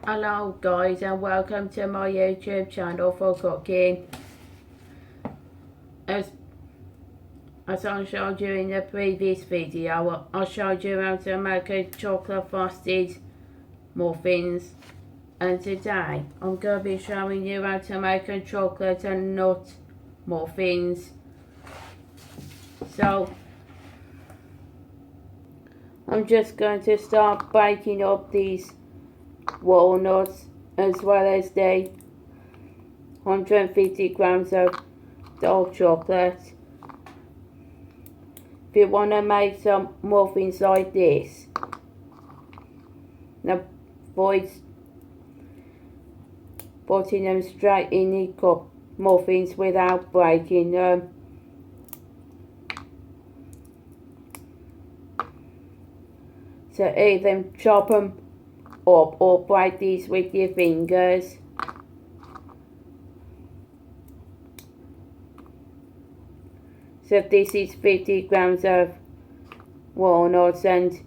Hello guys and welcome to my YouTube channel for cooking. As I showed you in the previous video, I showed you how to make a chocolate frosted muffins, and today I'm going to be showing you how to make a chocolate and nut muffins. So I'm just going to start breaking up these walnuts as well as the 150 grams of dark chocolate. If you want to make some muffins like this, now avoid putting them straight in the cup muffins without breaking them. So either chop them up or break these with your fingers. So this is 50 grams of walnuts and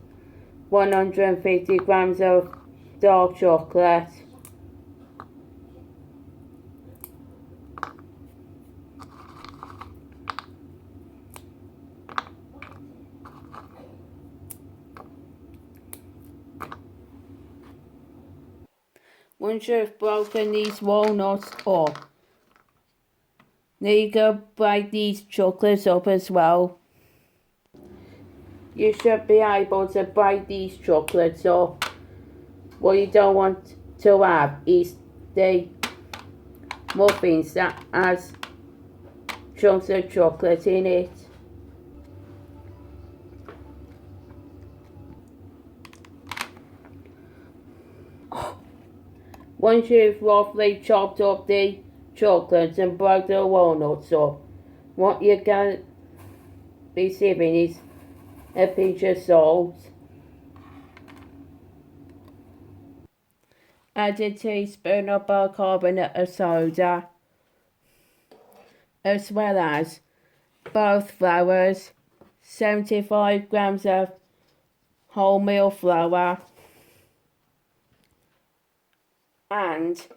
150 grams of dark chocolate. Once you've broken these walnuts up, now you go break these chocolates up as well. You should be able to break these chocolates up. What you don't want to have is the muffins that has chunks of chocolate in it. Once you've roughly chopped up the chocolates and broke the walnuts up, what you're going to be sieving is a pinch of salt. Add a teaspoon of bicarbonate of soda, as well as both flours, 75 grams of wholemeal flour and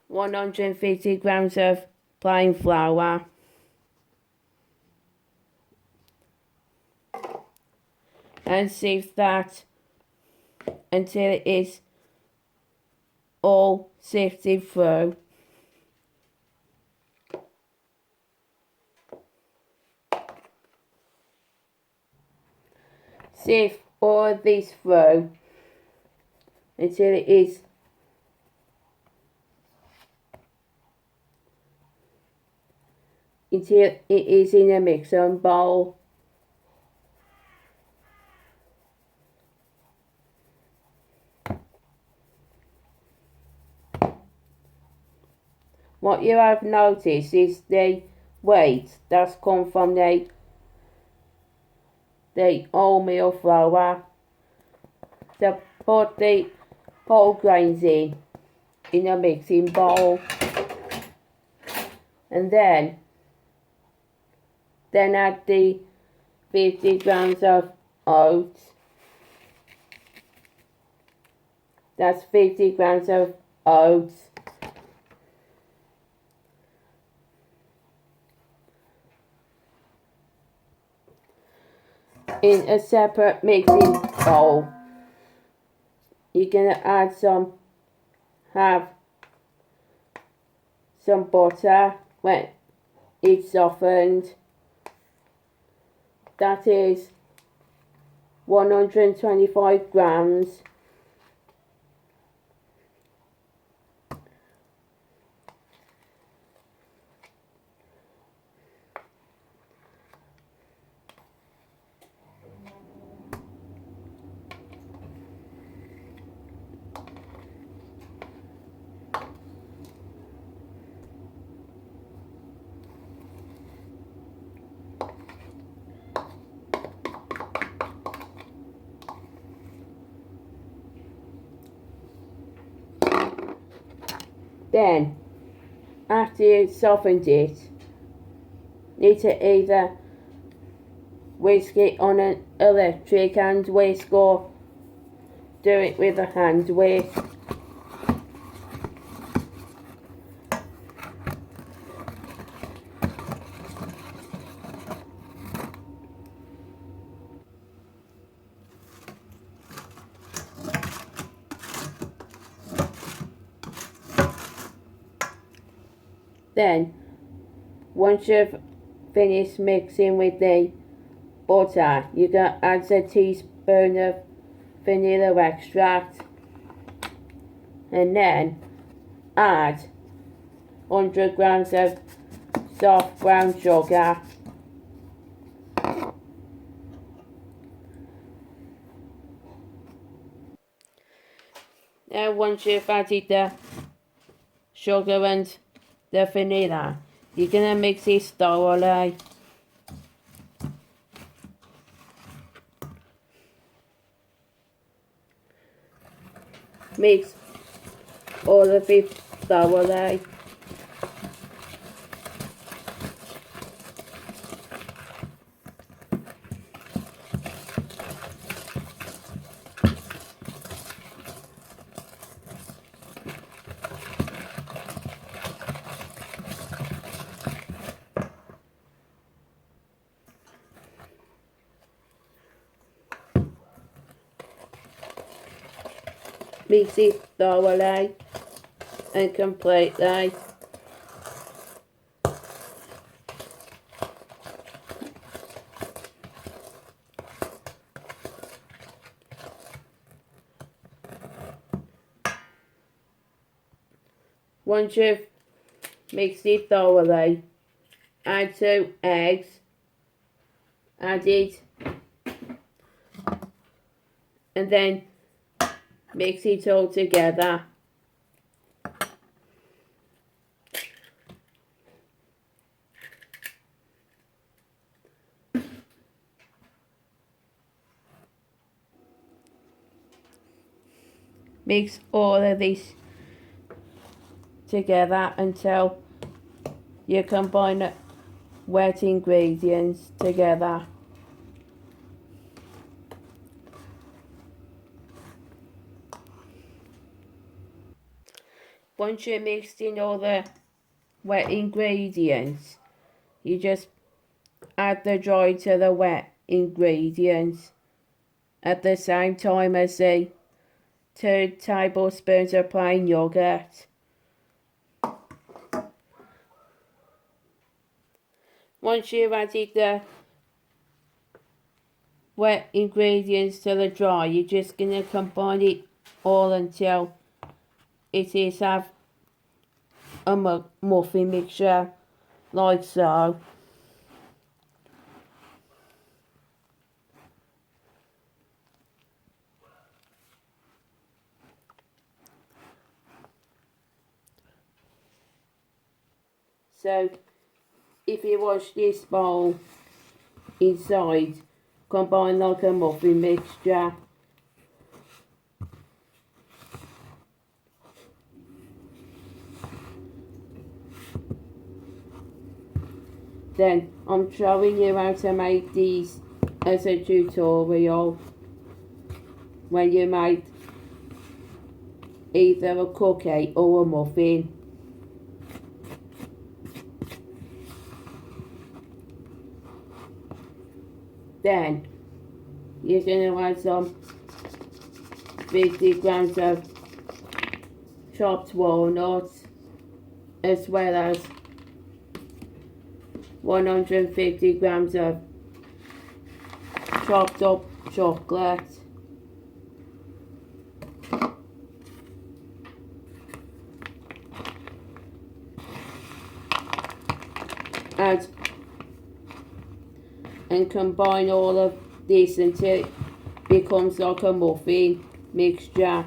150 grams of plain flour. And sieve that until it is all sifted through. Sieve all of this through until it is in a mixing bowl. What you have noticed is the weight that's come from the wholemeal flour. So put the whole grains in a mixing bowl, and then add the 50 grams of oats. That's 50 grams of oats. In a separate mixing bowl, you're going to add some butter when it's softened. That is 125 grams. Then, after you've softened it, you need to either whisk it on an electric hand whisk or do it with a hand whisk. Then, once you've finished mixing with the butter, you can add a teaspoon of vanilla extract and then add 100 grams of soft brown sugar. Now once you've added the sugar and the vanilla, you're going to mix this thoroughly. Mix all of it thoroughly. Mix it thoroughly and completely. Once you've mixed it thoroughly, add 2 eggs, add it, and then mix it all together. Mix all of this together until you combine the wet ingredients together. Once you've mixed in all the wet ingredients, you just add the dry to the wet ingredients at the same time as the 2 tablespoons of plain yogurt. Once you've added the wet ingredients to the dry, you're just going to combine it all until it is have a muffin mixture like so. So if you wash this bowl inside, combine like a muffin mixture. Then I'm showing you how to make these as a tutorial when you make either a cookie or a muffin. Then you're going to add some 50 grams of chopped walnuts as well as 150 grams of chopped up chocolate. Add and combine all of this until it becomes like a muffin mixture.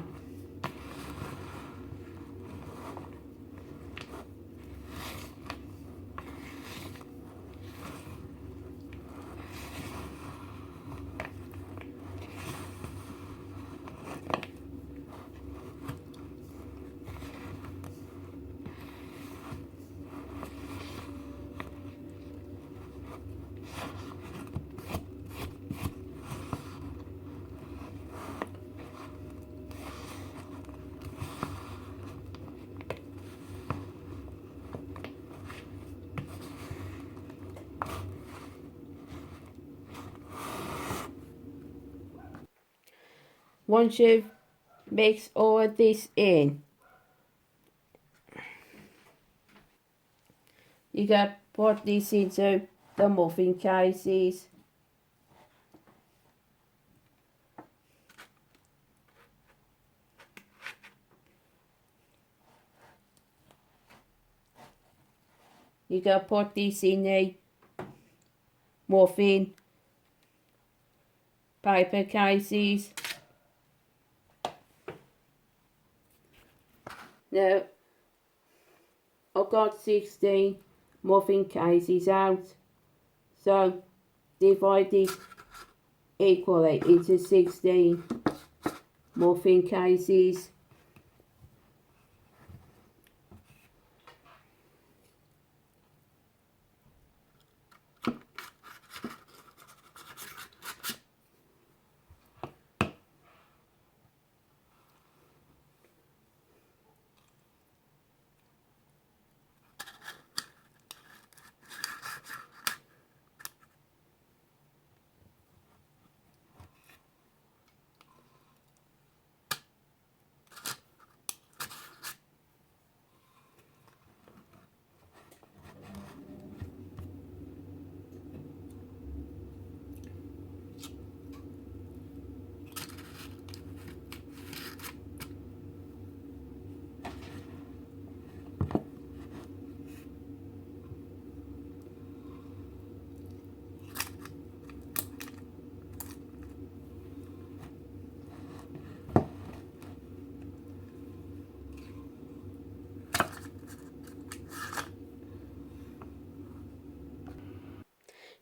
Once you've mixed all of this in, You can put this into the muffin cases. You can put this in the muffin paper cases. Now, I've got 16 muffin cases out, so divide this equally into 16 muffin cases.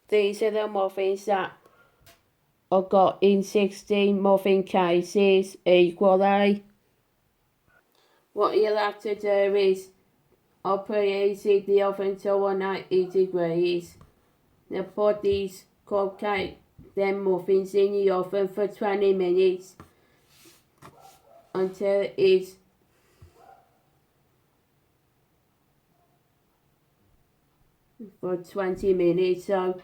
These are the muffins that I've got in 16 muffin cases equally. What you'll have to do is I'll preheat the oven to 180 degrees. Now put these them muffins in the oven for 20 minutes until it's for 20 minutes, so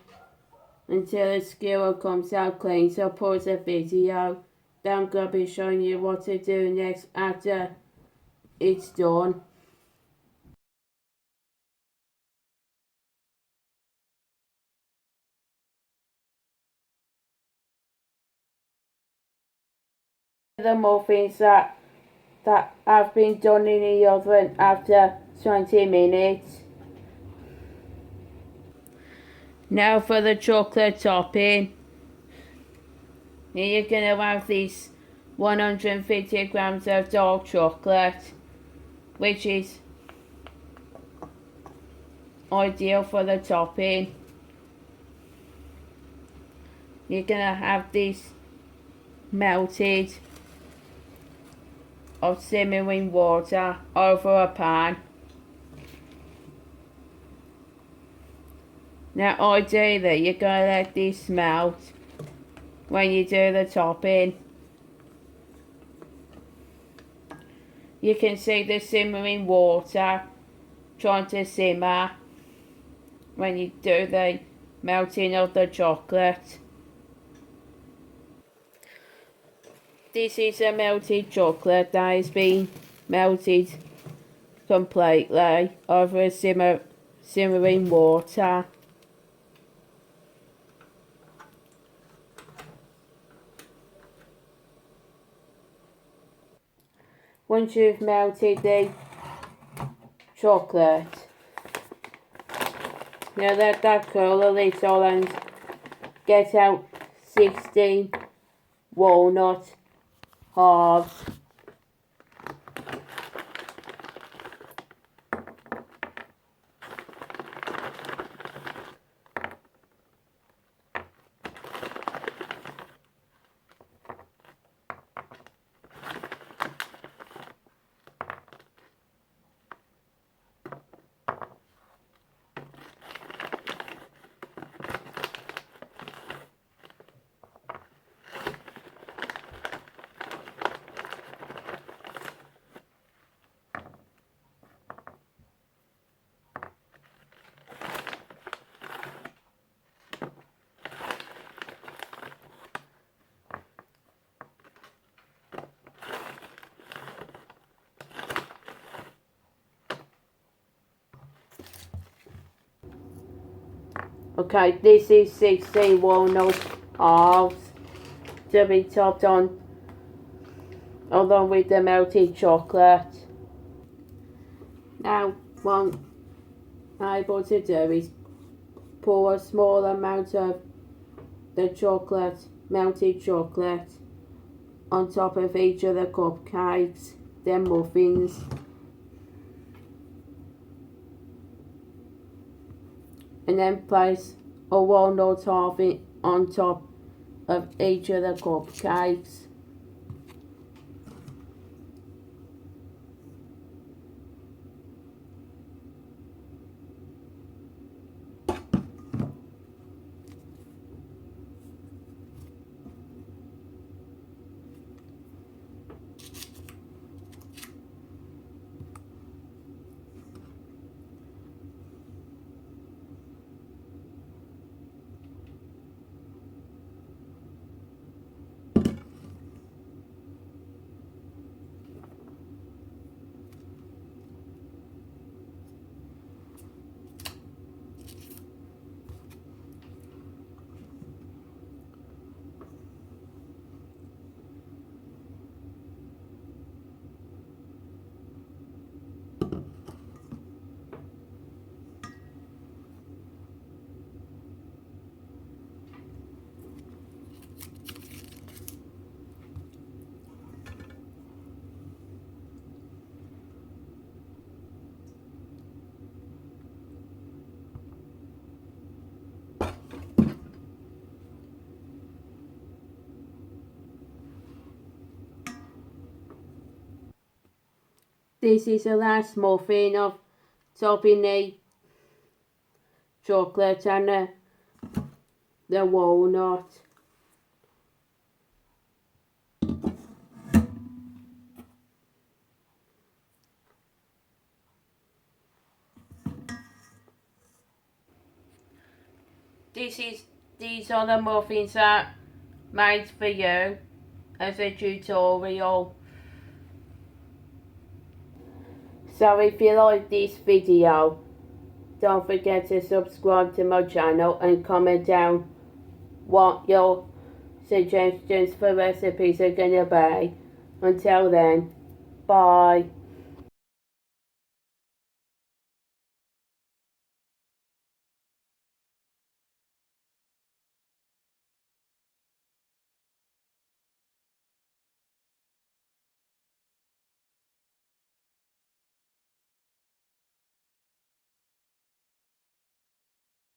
until the skewer comes out clean. So pause the video. Then I'm going to be showing you what to do next after it's done. The muffins that have been done in the oven after 20 minutes. Now for the chocolate topping. Here you're going to have this 150 grams of dark chocolate, which is ideal for the topping. You're going to have this melted of simmering water over a pan. Now ideally you're going to let this melt when you do the topping. You can see the simmering water trying to simmer when you do the melting of the chocolate. This is a melted chocolate that has been melted completely over a simmering water. Once you've melted the chocolate, now let that cool a little and get out 16 walnut halves. Okay, this is 16 walnut halves to be topped on along with the melted chocolate. Now what I'm able to do is pour a small amount of the chocolate, melted chocolate, on top of each of the cupcakes, then muffins. And then place a walnut half on top of each of the cupcakes. This is the last muffin of topping the chocolate and the walnut. These are the muffins that made for you as a tutorial. So if you like this video, don't forget to subscribe to my channel and comment down what your suggestions for recipes are going to be. Until then, bye.